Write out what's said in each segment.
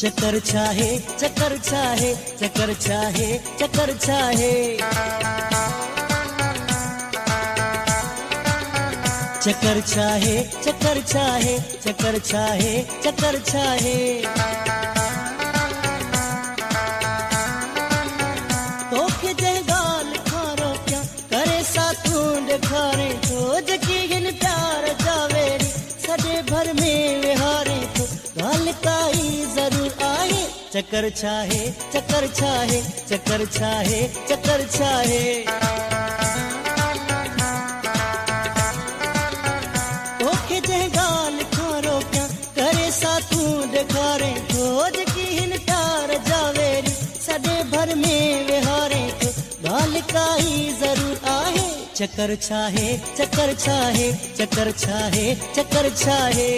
चक्कर चाहे चक्कर चाहे चक्कर चाहे चक्कर चाहे चक्कर चाहे चक्कर चाहे चक्कर चाहे चक्कर चाहे तोखे जे गाल खारो क्या करे साथू ॾेखारे तो जकीन प्यार जावेरी सॼे भर में विहारे तो गाल काई जरूर आए चक्कर चाहे चक्कर चाहे चक्कर चाहे चक्कर चाहे तोखे जे गाल खारो क्या करे साथू ॾेखारे खोज की हिन प्यार जावेरी सॼे भर में विहारे तो गाल काई जरूर आहे चक्कर चाहे चक्कर चाहे चक्कर चाहे चक्कर चाहे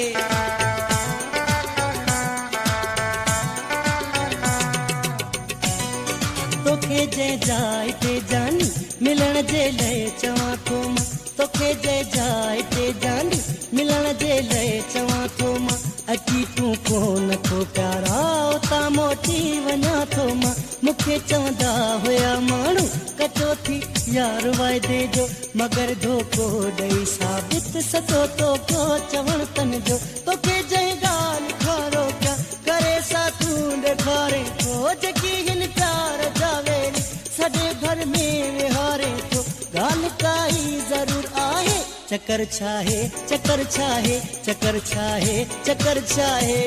तोखे जे जाए ते जानी मिलण जे लाइ चवां थो मां तोखे जे जाए ते जानी मिलण जे लाइ चवां थो मां अची तूं कोन थो प्यारा उतां मोटी वञा थो मां मूंखे चवंदा हुया माण्हू कचो थी यार वाइदे जो मगर धोखो ॾेई साबित सतो तो को चवण तन जो तोखे जंहिं ॻाल्हि खारो क्या करे साथू ॾेखारे खोज की हिन प्यार जावेरी सॼे भर में विहारे तो ॻाल्हि काई जरूर आहे चक्कर चाहे चक्कर चाहे चक्कर चाहे चक्कर चाहे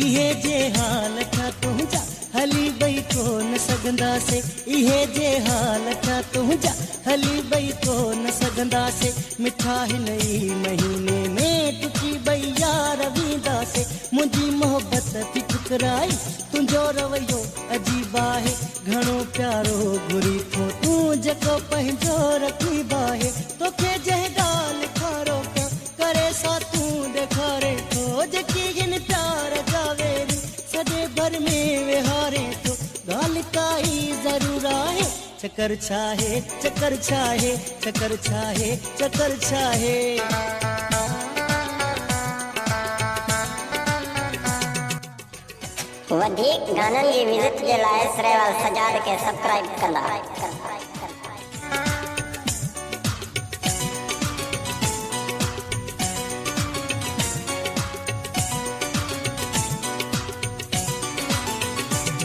इहे जे हाल था तुंहिंजा हली ॿई कोन सघंदासे इहे जे हाल था तुंहिंजा हली ॿई कोन सघंदासे मिठा हिन ई महीने में टुटी ॿई यार वींदासे मुंहिंजी मोहबत थी ठुकराई तुंहिंजो रवैयो अजीब आहे घणो प्यारो घुरी थो तूं जेको पंहिंजो रखी बाहे तोखे जंहिं ॻाल्हि खारो क्या करे साथू ॾेखारे थो जेकी हिन प्यार जावेरी सॼे भर में विहारे तो ॻाल्हि काई जरूर आहे चक्कर चाहे चक्कर चाहे चक्कर चाहे चक्कर चाहे वधीक गाननि जी विज़िट जे लाइ सरेवाल सजाद खे सब्सक्राइब कंदा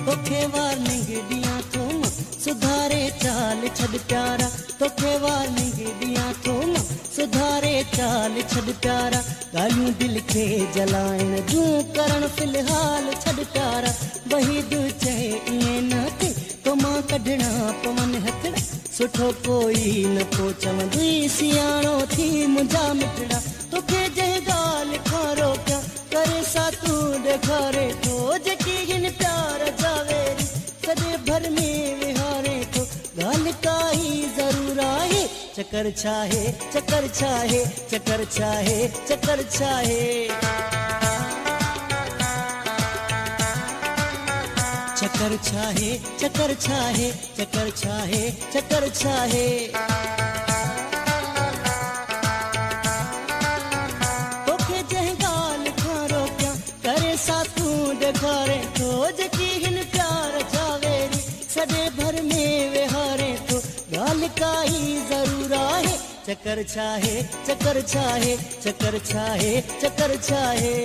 तोखे वार्निंग ॾियां थो मां सुधारे चाल छॾ प्यारा तोखे वार्निंग ॾियां थो मां सुधारे चाल छॾ प्यारा ॻाल्हियूं दिलि खे जलाइण जूं करण फ़िलहाल छॾ प्यारा वहीद चए ईअं न थे तो मां कढणा पवन हथड़ा सुठो कोई न को चवंदी सियाणो थी मुंहिंजा मिठड़ा तोखे जंहिं ॻाल्हि खारो क्या करे साथू ॾेखारे थो जेकी हिन प्यार जावेरी सॼे भर में विहारे तो ॻाल्हि काई जरूर आहे चक्कर चाहे चक्कर चाहे चक्कर चाहे चक्कर चाहे चक्कर चाहे चक्कर चाहे चक्कर चाहे चक्कर चाहे तोखे जंहिं ॻाल्हि खारो क्या करे साथू ॾेखारे थो जेकी हिन प्यार जावेरी सॼे भर में विहारे तो ॻाल्हि काई जरूर आहे चक्कर चाहे चक्कर चाहे चक्कर चाहे चक्कर चाहे